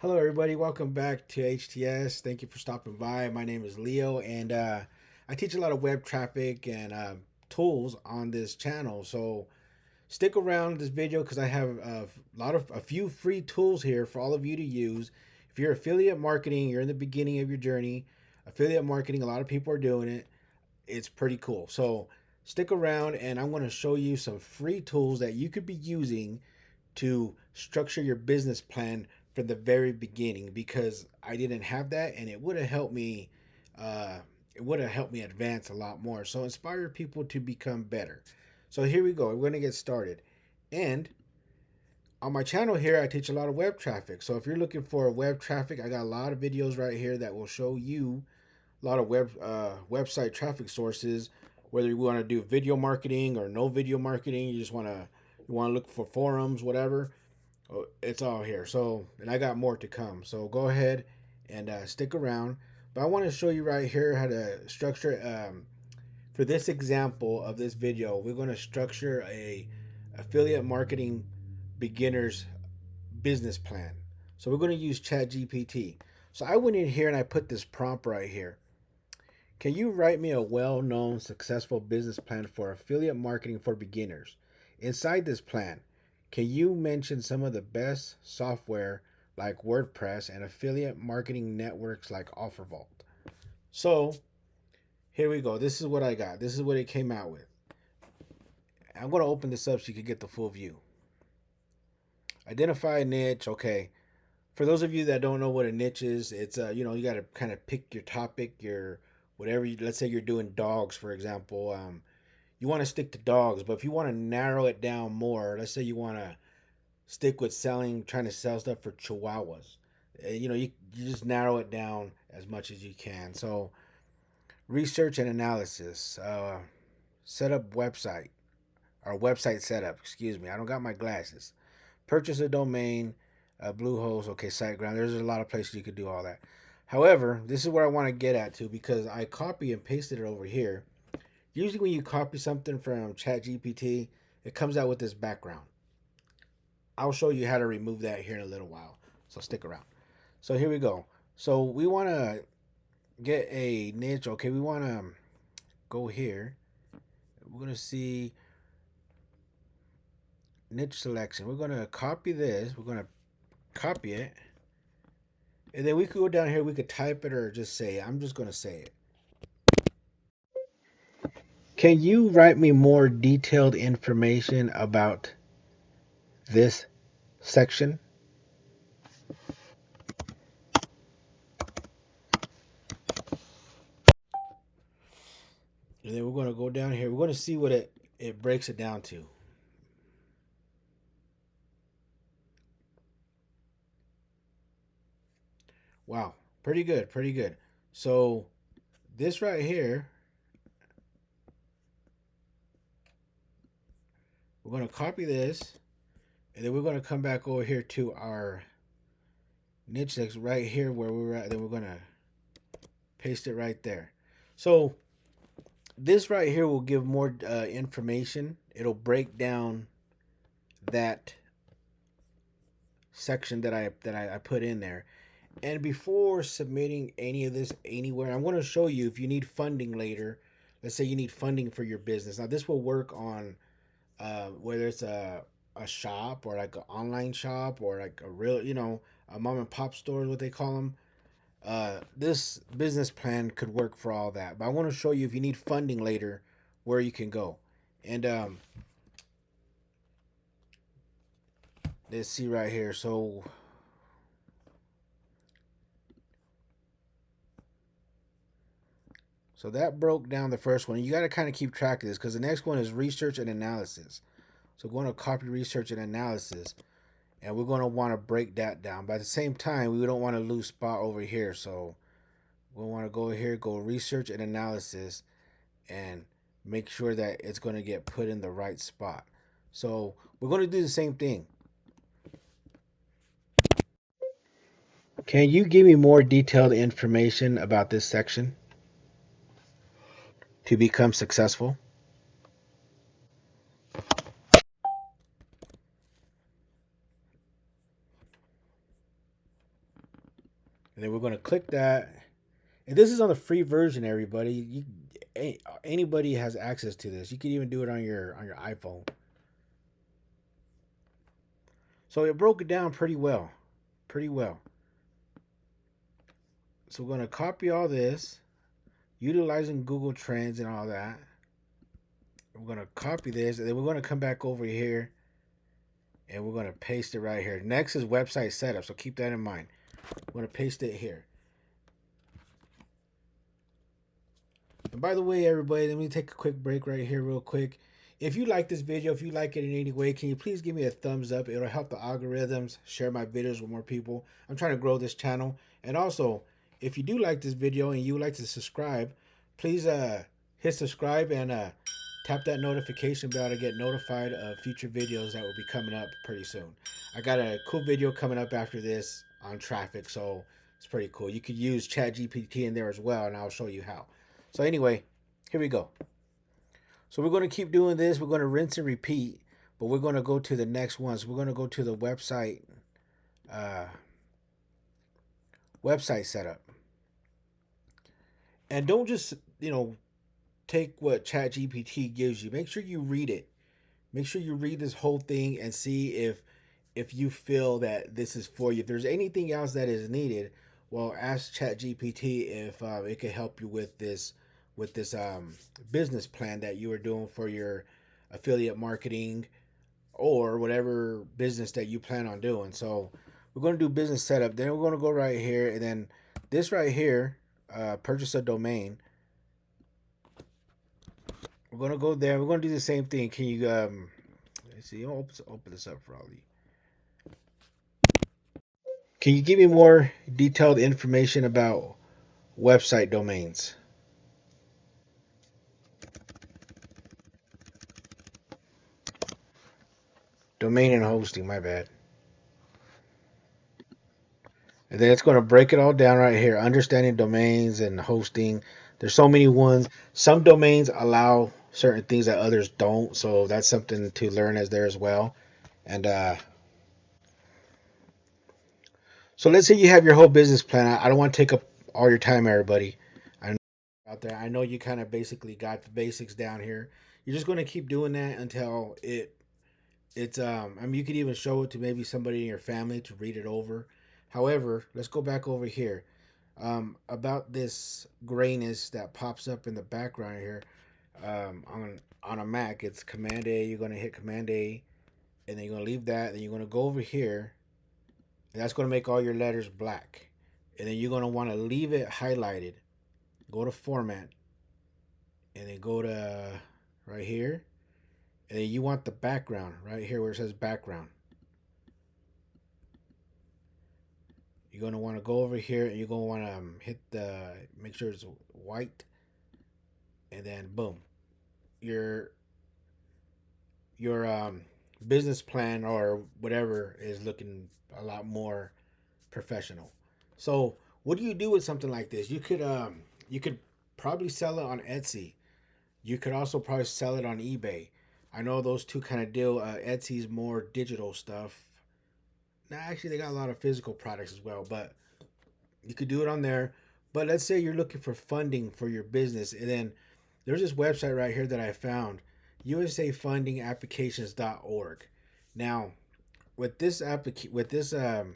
Hello, everybody. Welcome back to HTS. Thank you for stopping by. My name is Leo, and I teach a lot of web traffic and tools on this channel. So stick around this video because I have a few free tools here for all of you to use. If you're affiliate marketing, you're in the beginning of your journey. Affiliate marketing, a lot of people are doing it. It's pretty cool. So stick around, and I'm going to show you some free tools that you could be using to structure your business plan from the very beginning because I didn't have that, and it would have helped me. It would have helped me advance a lot more. So inspire people to become better. So here we go. We're going to get started. And on my channel here, I teach a lot of web traffic. So if you're looking for web traffic, I got a lot of videos right here that will show you a lot of website traffic sources. Whether you want to do video marketing or no video marketing, you want to look for forums, whatever. It's all here. So, and I got more to come. So go ahead and stick around. But I want to show you right here how to structure. For this example of this video, we're going to structure a affiliate marketing beginners business plan. So we're going to use ChatGPT. So I went in here and I put this prompt right here. Can you write me a well-known successful business plan for affiliate marketing for beginners? Inside this plan, can you mention some of the best software like WordPress and affiliate marketing networks like OfferVault? So here we go. This is what I got. This is what it came out with. I'm going to open this up so you can get the full view. Identify a niche. Okay. For those of you that don't know what a niche is, it's you got to kind of pick your topic, your whatever. Let's say you're doing dogs, for example. You want to stick to dogs, but if you want to narrow it down more, let's say you want to stick with trying to sell stuff for chihuahuas. You just narrow it down as much as you can. So research and analysis, set up website or website setup. Excuse me, I don't got my glasses. Purchase a domain, Bluehost, okay, SiteGround. There's a lot of places you could do all that. However, this is where I want to get at too because I copy and pasted it over here. Usually when you copy something from ChatGPT, it comes out with this background. I'll show you how to remove that here in a little while. So stick around. So here we go. So we want to get a niche. Okay, we want to go here. We're going to see niche selection. We're going to copy this. We're going to copy it. And then we could go down here. We could type it or just say it. I'm just going to say it. Can you write me more detailed information about this section? And then we're going to go down here. We're going to see what it breaks it down to. Wow, pretty good, pretty good. So this right here, we're going to copy this, and then we're going to come back over here to our niche section right here where we're at. Then we're going to paste it right there. So this right here will give more information. It'll break down that section that I put in there. And before submitting any of this anywhere, I'm going to show you if you need funding later. Let's say you need funding for your business. Now this will work on whether it's a shop or like an online shop or like a real, a mom and pop store is what they call them. This business plan could work for all that. But I want to show you if you need funding later, where you can go. And let's see right here. So that broke down the first one. You got to kind of keep track of this because the next one is research and analysis. So we're going to copy research and analysis, and we're going to want to break that down. But at the same time, we don't want to lose spot over here. So we want to go here, go research and analysis, and make sure that it's going to get put in the right spot. So we're going to do the same thing. Can you give me more detailed information about this section to become successful? and then we're going to click that. And this is on the free version, everybody. Anybody has access to this. You can even do it on your iPhone. So it broke it down pretty well, pretty well. So we're going to copy all this, utilizing Google Trends and all that. We're going to copy this, and then we're going to come back over here, and we're going to paste it right here. Next is website setup, so keep that in mind. We're going to paste it here. And by the way, everybody, let me take a quick break right here real quick. If you like this video, if you like it in any way, can you please give me a thumbs up? It'll help the algorithms share my videos with more people. I'm trying to grow this channel. And also, if you do like this video and you would like to subscribe, please hit subscribe and tap that notification bell to get notified of future videos that will be coming up pretty soon. I got a cool video coming up after this on traffic, so it's pretty cool. You could use ChatGPT in there as well, and I'll show you how. So anyway, here we go. So we're going to keep doing this. We're going to rinse and repeat, but we're going to go to the next one. So we're going to go to the website setup. And don't just, take what ChatGPT gives you. Make sure you read it. Make sure you read this whole thing and see if you feel that this is for you. If there's anything else that is needed, well, ask ChatGPT if it can help you with this business plan that you are doing for your affiliate marketing or whatever business that you plan on doing. So we're going to do business setup. Then we're going to go right here, and then this right here, purchase a domain. We're going to go there. We're going to do the same thing. Can you let's see. I'll open this up for all of you. Can you give me more detailed information about website domains? Domain and hosting, my bad. And then it's going to break it all down right here. Understanding domains and hosting. There's so many ones. Some domains allow certain things that others don't. So that's something to learn as there as well. And so let's say you have your whole business plan. I don't want to take up all your time, everybody. I know out there. I know you kind of basically got the basics down here. You're just going to keep doing that until it's I mean, you could even show it to maybe somebody in your family to read it over. However, let's go back over here. About this grayness that pops up in the background here. On a Mac, it's Command A. You're going to hit Command A, and then you're going to leave that. Then you're going to go over here, and that's going to make all your letters black. And then you're going to want to leave it highlighted. Go to Format, and then go to right here, and then you want the background right here where it says background. You're going to want to go over here, and you're going to want to hit make sure it's white, and then boom, your business plan or whatever is looking a lot more professional. So what do you do with something like this? You could probably sell it on Etsy. You could also probably sell it on eBay. I know those two kind of deal. Etsy's more digital stuff. Now, actually, they got a lot of physical products as well, but you could do it on there. But let's say you're looking for funding for your business, and then there's this website right here that I found, usafundingapplications.org. Now, with this website,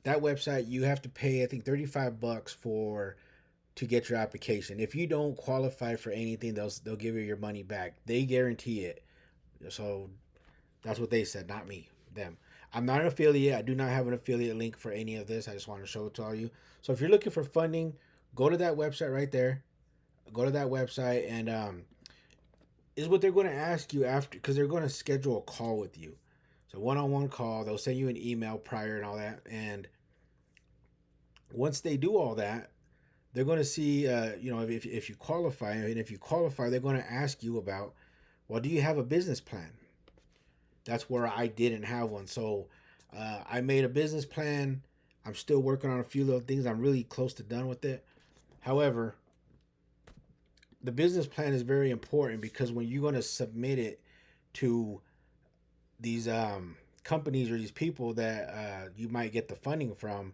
that website you have to pay I think $35 to get your application. If you don't qualify for anything, they'll give you your money back. They guarantee it. So that's what they said, not me, them. I'm not an affiliate. I do not have an affiliate link for any of this. I just want to show it to all you. So if you're looking for funding, go to that website right there. Go to that website, and is what they're going to ask you after, because they're going to schedule a call with you. So one-on-one call. They'll send you an email prior and all that. And once they do all that, they're going to see, if you qualify. And if you qualify, they're going to ask you about, well, do you have a business plan? That's where I didn't have one. So I made a business plan. I'm still working on a few little things. I'm really close to done with it. However, the business plan is very important, because when you're going to submit it to these companies or these people that you might get the funding from,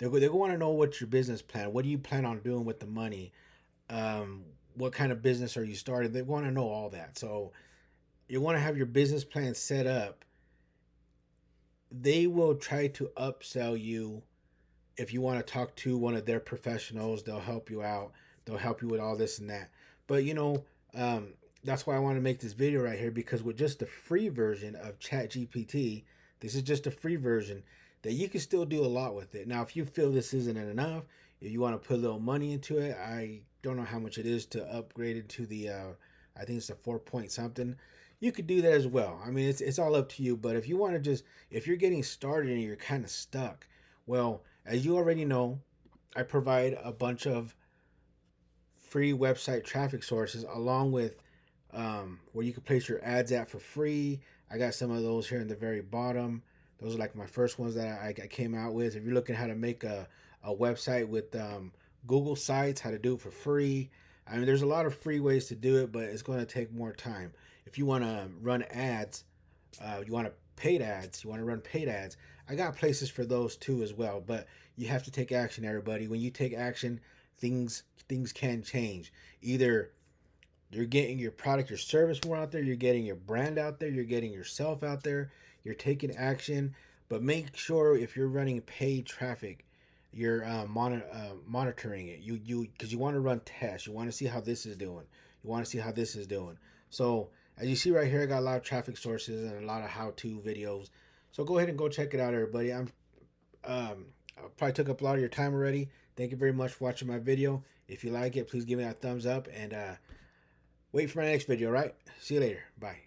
they want to know what's your business plan. What do you plan on doing with the money? What kind of business are you starting? They want to know all that. So you want to have your business plan set up. They will try to upsell you. If you want to talk to one of their professionals, they'll help you out. They'll help you with all this and that. But that's why I want to make this video right here, because with just the free version of ChatGPT, this is just a free version that you can still do a lot with it. Now, if you feel this isn't enough, if you want to put a little money into it, I don't know how much it is to upgrade it to the, I think it's a 4 point something. You could do that as well. I mean, it's all up to you. But if you want to if you're getting started and you're kind of stuck, well, as you already know, I provide a bunch of free website traffic sources along with where you can place your ads at for free. I got some of those here in the very bottom. Those are like my first ones that I came out with. If you're looking how to make a website with Google Sites, how to do it for free. I mean, there's a lot of free ways to do it, but it's going to take more time. If you want to run ads, you want to paid ads, you want to run paid ads, I got places for those too as well. But you have to take action, everybody. When you take action, things can change. Either you're getting your product, your service more out there, you're getting your brand out there, you're getting yourself out there, you're taking action. But make sure if you're running paid traffic, you're monitoring it. You because you want to run tests. You want to see how this is doing. You want to see how this is doing. So as you see right here, I got a lot of traffic sources and a lot of how-to videos. So go ahead and go check it out, everybody. I probably took up a lot of your time already. Thank you very much for watching my video. If you like it, please give me that thumbs up and wait for my next video, right? See you later. Bye.